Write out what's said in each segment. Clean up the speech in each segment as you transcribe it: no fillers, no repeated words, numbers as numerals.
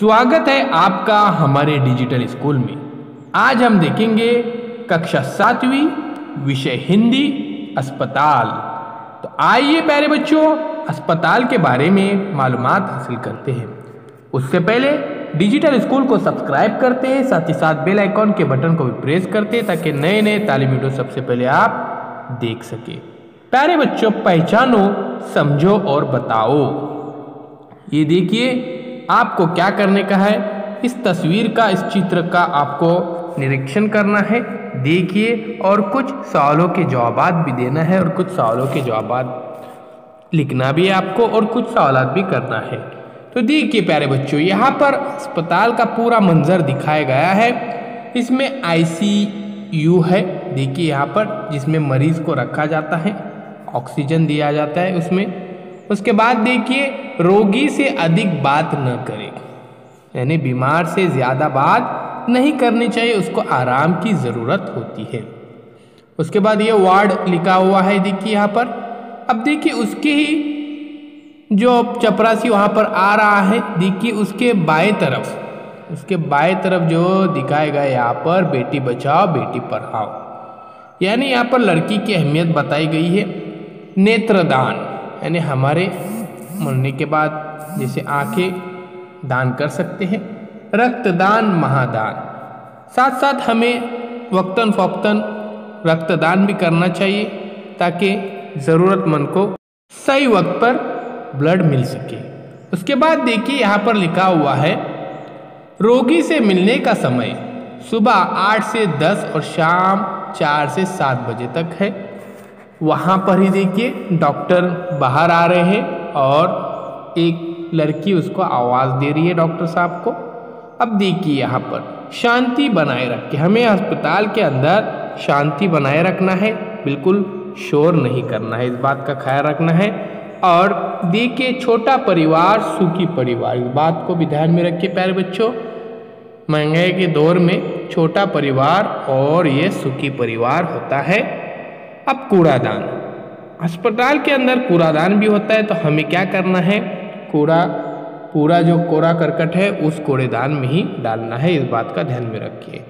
स्वागत है आपका हमारे डिजिटल स्कूल में। आज हम देखेंगे कक्षा 7वीं विषय हिंदी अस्पताल। तो आइए प्यारे बच्चों अस्पताल के बारे में मालूमात हासिल करते हैं। उससे पहले डिजिटल स्कूल को सब्सक्राइब करते हैं, साथ ही साथ बेल आइकॉन के बटन को भी प्रेस करते हैं ताकि नए नए तालीमी वीडियो सबसे पहले आप देख सके। प्यारे बच्चों पहचानो, समझो और बताओ। ये देखिए आपको क्या करने का है, इस तस्वीर का, इस चित्र का आपको निरीक्षण करना है। देखिए और कुछ सवालों के जवाब भी देना है और कुछ सवालों के जवाब लिखना भी है आपको और कुछ सवाल भी करना है। तो देखिए प्यारे बच्चों यहाँ पर अस्पताल का पूरा मंजर दिखाया गया है। इसमें ICU है, देखिए यहाँ पर, जिसमें मरीज को रखा जाता है, ऑक्सीजन दिया जाता है उसमें। उसके बाद देखिए रोगी से अधिक बात न करें, यानी बीमार से ज़्यादा बात नहीं करनी चाहिए, उसको आराम की ज़रूरत होती है। उसके बाद ये वार्ड लिखा हुआ है, देखिए यहाँ पर। अब देखिए उसके ही जो चपरासी वहाँ पर आ रहा है, देखिए उसके बाएं तरफ जो दिखाया गया यहाँ पर बेटी बचाओ बेटी पढ़ाओ, यानी यहाँ पर लड़की की अहमियत बताई गई है। नेत्रदान यानी हमारे मरने के बाद जैसे आंखें दान कर सकते हैं। रक्तदान महादान, साथ साथ हमें वक्तन फ़ौक्तन रक्तदान भी करना चाहिए ताकि ज़रूरतमंद को सही वक्त पर ब्लड मिल सके। उसके बाद देखिए यहाँ पर लिखा हुआ है रोगी से मिलने का समय सुबह 8 से 10 और शाम 4 से 7 बजे तक है। वहाँ पर ही देखिए डॉक्टर बाहर आ रहे हैं और एक लड़की उसको आवाज़ दे रही है डॉक्टर साहब को। अब देखिए यहाँ पर शांति बनाए रखें, हमें अस्पताल के अंदर शांति बनाए रखना है, बिल्कुल शोर नहीं करना है, इस बात का ख्याल रखना है। और देखिए छोटा परिवार सुखी परिवार, इस बात को भी ध्यान में रखिए प्यारे बच्चों। महंगाई के दौर में छोटा परिवार और ये सुखी परिवार होता है। अब कूड़ादान, अस्पताल के अंदर कूड़ादान भी होता है, तो हमें क्या करना है, पूरा जो कूड़ा करकट है उस कूड़ेदान में ही डालना है, इस बात का ध्यान में रखिए।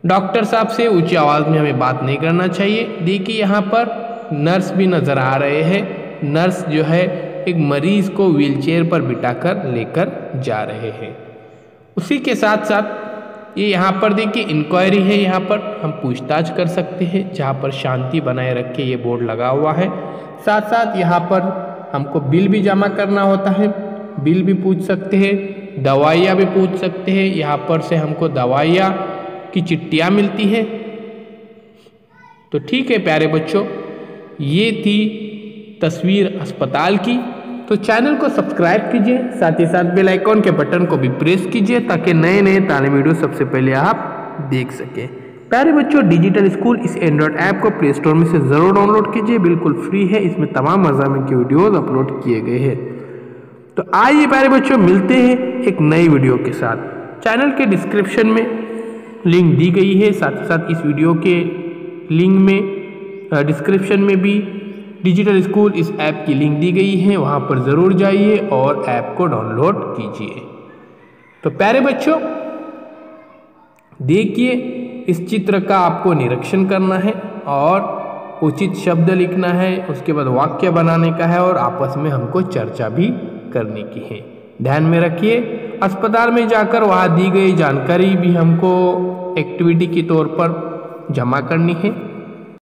डॉक्टर साहब से ऊंची आवाज़ में हमें बात नहीं करना चाहिए। देखिए यहाँ पर नर्स भी नज़र आ रहे हैं, नर्स जो है एक मरीज़ को व्हीलचेयर पर बिठाकर लेकर जा रहे हैं। उसी के साथ साथ ये यहाँ पर देखिए इंक्वायरी है, यहाँ पर हम पूछताछ कर सकते हैं, जहाँ पर शांति बनाए रखे ये बोर्ड लगा हुआ है। साथ साथ यहाँ पर हमको बिल भी जमा करना होता है, बिल भी पूछ सकते हैं, दवाइयाँ भी पूछ सकते हैं। यहाँ पर से हमको दवाइयाँ की चिट्ठियाँ मिलती है। तो ठीक है प्यारे बच्चों, ये थी तस्वीर अस्पताल की। तो चैनल को सब्सक्राइब कीजिए, साथ ही साथ बेल आइकॉन के बटन को भी प्रेस कीजिए ताकि नए नए तालीमी वीडियो सबसे पहले आप देख सकें। प्यारे बच्चों डिजिटल स्कूल इस एंड्रॉयड ऐप को प्ले स्टोर में से ज़रूर डाउनलोड कीजिए, बिल्कुल फ्री है, इसमें तमाम मज़ामिन की वीडियोज़ अपलोड किए गए हैं। तो आइए प्यारे बच्चों मिलते हैं एक नई वीडियो के साथ। चैनल के डिस्क्रिप्शन में लिंक दी गई है, साथ ही साथ इस वीडियो के लिंक में डिस्क्रिप्शन में भी डिजिटल स्कूल इस ऐप की लिंक दी गई है, वहाँ पर ज़रूर जाइए और ऐप को डाउनलोड कीजिए। तो प्यारे बच्चों देखिए इस चित्र का आपको निरीक्षण करना है और उचित शब्द लिखना है, उसके बाद वाक्य बनाने का है और आपस में हमको चर्चा भी करने की है। ध्यान में रखिए अस्पताल में जाकर वहाँ दी गई जानकारी भी हमको एक्टिविटी के तौर पर जमा करनी है।